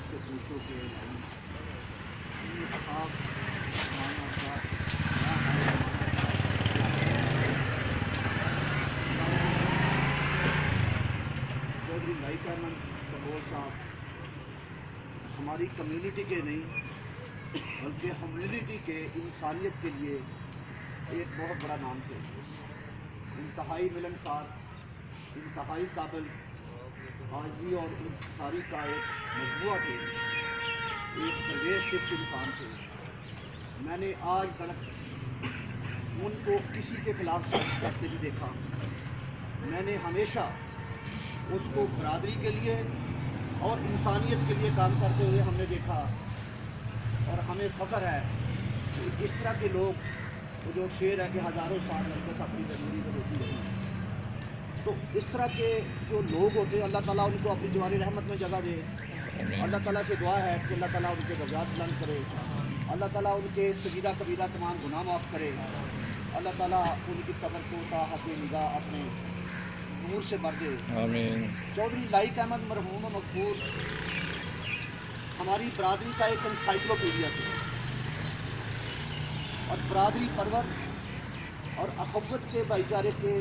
से पूछो कि आप चौधरी लाइक अहमद कपूर साहब हमारी कम्युनिटी के नहीं बल्कि ह्यूमैनिटी के इंसानियत के लिए एक बहुत बड़ा नाम थे। इंतहाई मिलनसार, इंतहाई काबिल आजी और इंसारी का एक मजबूआ थे, एक परवेज सिफ्ट इंसान थे। मैंने आज तक उनको किसी के खिलाफ सख्त करते नहीं देखा। मैंने हमेशा उसको बरादरी के लिए और इंसानियत के लिए काम करते हुए हमने देखा, और हमें फ़ख्र है कि इस तरह के लोग, वो जो शेर है कि हज़ारों साल बस अपनी ज़रूरी को रोकी रहे, तो इस तरह के जो लोग होते हैं अल्लाह ताला उनको अपनी जवारी रहमत में जगह दे। अल्लाह ताला से दुआ है कि अल्लाह ताला उनके दर्जात बुलंद करे, अल्लाह ताला उनके सगीरा कबीरा तमाम गुनाह माफ़ करे, अल्लाह ताला उनकी कब्र को ताहत निगाह अपने नूर से भर दे, आमीन। चौधरी लाइक अहमद मरहूम मगफूर हमारी बरादरी का एक एनसाइक्लोपीडिया थे, और बरादरी परवर और अखवत के भाईचारे के,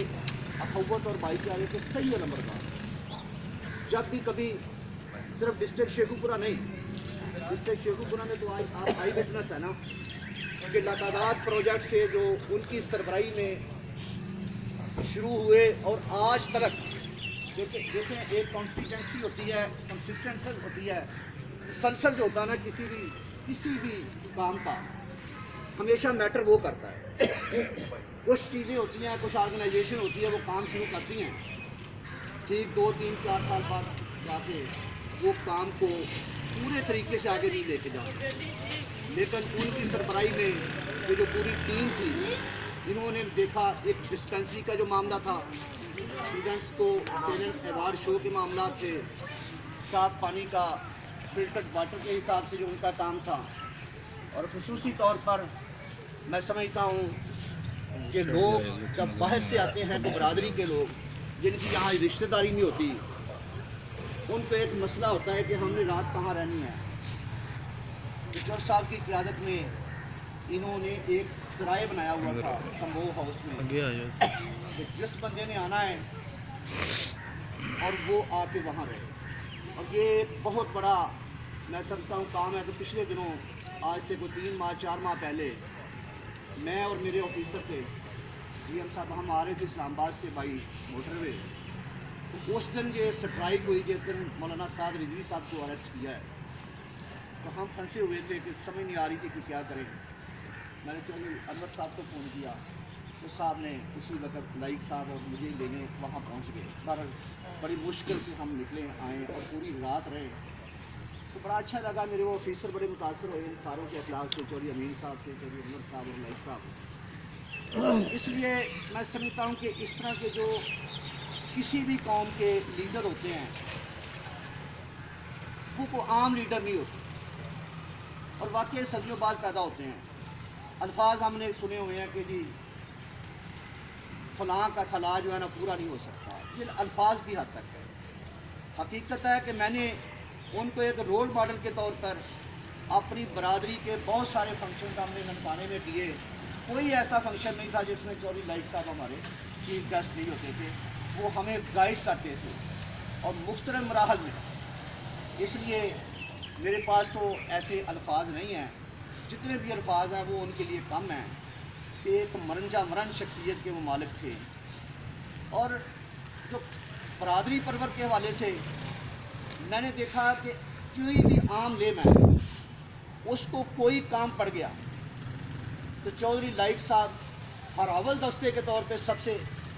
अखवत और भाईचारे के सही नंबरदार। जब भी कभी सिर्फ डिस्ट्रिक्ट शेखुपुरा नहीं, डिस्ट्रिक्ट शेखुपुरा में तो आज आप आई विटनेस है ना कि लगातार प्रोजेक्ट से जो उनकी सरबराही में शुरू हुए और आज तक देखें एक कॉन्सिस्टेंसी होती है, कंसिस्टेंसी होती है, तसलसल जो होता है ना किसी भी काम का हमेशा मैटर वो करता है। कुछ चीज़ें होती हैं, कुछ ऑर्गेनाइजेशन होती है, वो काम शुरू करती हैं, ठीक 2, 3, 4 साल बाद जाके वो काम को पूरे तरीके से आगे नहीं लेके जा सकते। लेकिन उनकी सरबराही में ये जो पूरी टीम थी, इन्होंने देखा एक डिस्पेंसरी का जो मामला था, स्टूडेंट्स को टैलेंट अवार्ड शो के मामला थे, साफ पानी का फिल्टर्ड वाटर के हिसाब से जो उनका काम था, और ख़ुसूसी तौर पर मैं समझता हूँ कि लोग जब बाहर से आते हैं तो बरादरी के लोग जिनकी यहाँ रिश्तेदारी नहीं होती, उनको एक मसला होता है कि हमने रात कहाँ रहनी है। ईश्वर साहब की क़यादत में इन्होंने एक सराय बनाया हुआ था तंबू हाउस में, तो जिस बंदे ने आना है और वो आके वहाँ रहे, और ये बहुत बड़ा मैं समझता हूँ काम है। तो पिछले दिनों आज से कोई 3 माह 4 माह पहले मैं और मेरे ऑफिसर थे हम साहब, हम आ रहे थे इस्लामाबाद से बाई मोटरवे, तो उस दिन ये स्ट्राइक हुई जिस दिन मौलाना साद रिजवी साहब को अरेस्ट किया है। तो हम फंसे हुए थे कि समझ नहीं आ रही थी कि क्या करें। मैंने चौधरी अनवर साहब को फ़ोन किया, तो साहब ने उसी वक्त लाइक साहब और मुझे लेने वहाँ पहुँच गए। पर बड़ी मुश्किल से हम निकले आए और पूरी रात रहे, तो बड़ा अच्छा लगा। मेरे वो ऑफिसर बड़े मुतासर हुए इन सारों के अखलाक से, चौधरी अमीन साहब से, चौधरी अनवर साहब और लाइक साहब। इसलिए मैं समझता हूँ कि इस तरह के जो किसी भी कौम के लीडर होते हैं वो को आम लीडर नहीं होते, और वाकई सदियों बाद पैदा होते हैं। अल्फाज हमने सुने हुए हैं कि जी फलां का खला जो है ना पूरा नहीं हो सकता, ये अल्फाज की हद तक है। हकीकत है कि मैंने उनको एक रोल मॉडल के तौर पर अपनी बरादरी के बहुत सारे फंक्शन हमने ननकाने में किए। कोई ऐसा फंक्शन नहीं था जिसमें चौधरी लाइक साहब हमारे चीफ गेस्ट नहीं होते थे, वो हमें गाइड करते थे और मुख्तलिफ मराहल में। इसलिए मेरे पास तो ऐसे अल्फाज नहीं हैं, जितने भी अल्फाज हैं वो उनके लिए कम हैं। एक मरन शख्सियत के वो मालिक थे, और जो बरादरी परवर के हवाले से मैंने देखा कि कोई भी आम लेमैन उसको कोई काम पड़ गया तो चौधरी लाइक साहब हर अव्वल दस्ते के तौर पे सबसे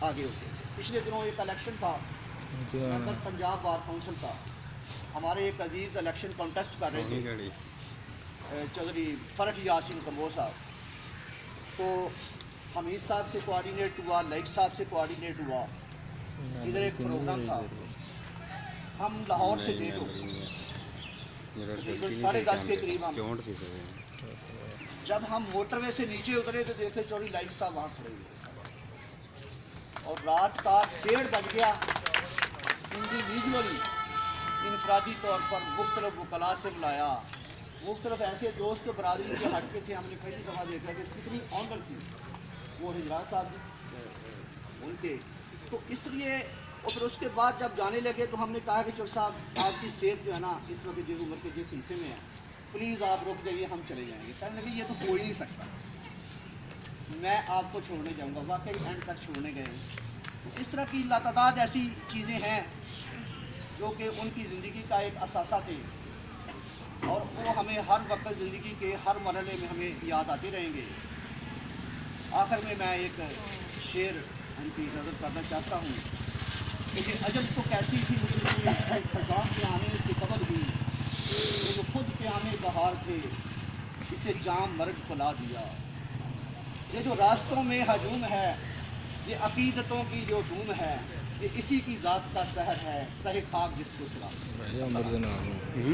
आगे होते। पिछले दिनों एक इलेक्शन था, मेंबर पंजाब बार काउंसिल का, हमारे एक अजीज़ इलेक्शन कॉन्टेस्ट कर रहे थे चौधरी फ़रक यासीन कम्बोज साहब, तो हमीद साहब से कोऑर्डिनेट हुआ, लाइक साहब से कोऑर्डिनेट हुआ, इधर एक प्रोग्राम था। हम लाहौर से लेट हो गए, 10:30 के करीब हम। जब हम मोटरवे से नीचे उतरे तो देखे चौधरी लाइक साहब वहाँ खड़े हुए, और रात का 1:30 बज गया। इंडिविजुअली इन انفرادی طور پر مختلف وکلاء سے بلایا، مختلف ایسے دوست برادری کے ہٹ کے تھے، ہم نے پہلی دفعہ دیکھا کہ کتنی آنر تھی وہ حجرات صاحب ان کے. تو اس لیے اور پھر اس کے بعد جب جانے لگے تو ہم نے کہا کہ چور صاحب آپ کی صحت جو ہے نا اس وقت جو عمر کے جس حصے میں ہے، پلیز آپ رک جائیے، ہم چلے جائیں گے. کہنے لگے یہ تو ہو ہی نہیں سکتا، میں آپ کو چھوڑنے جاؤں گا. واقعی اینڈ تک چھوڑنے گئے. تو اس طرح کی لاتعداد ایسی چیزیں ہیں جو کہ ان کی زندگی کا ایک اثاثہ تھے، اور وہ ہمیں ہر وقت زندگی کے ہر مرحلے میں ہمیں یاد آتے رہیں گے. آخر میں ایک شعر ان کی نظر کرنا چاہتا ہوں کہ یہ اجل تو کیسی تھی مجھے خزاں کے آنے سے قبل ہوئی، وہ خود قیام بہار تھے اسے جام مرگ پلا دیا. یہ جو راستوں میں ہجوم ہے، یہ عقیدتوں کی جو دھوم ہے، یہ اسی کی ذات کا سحر ہے، تہ خاک جس کو سلا.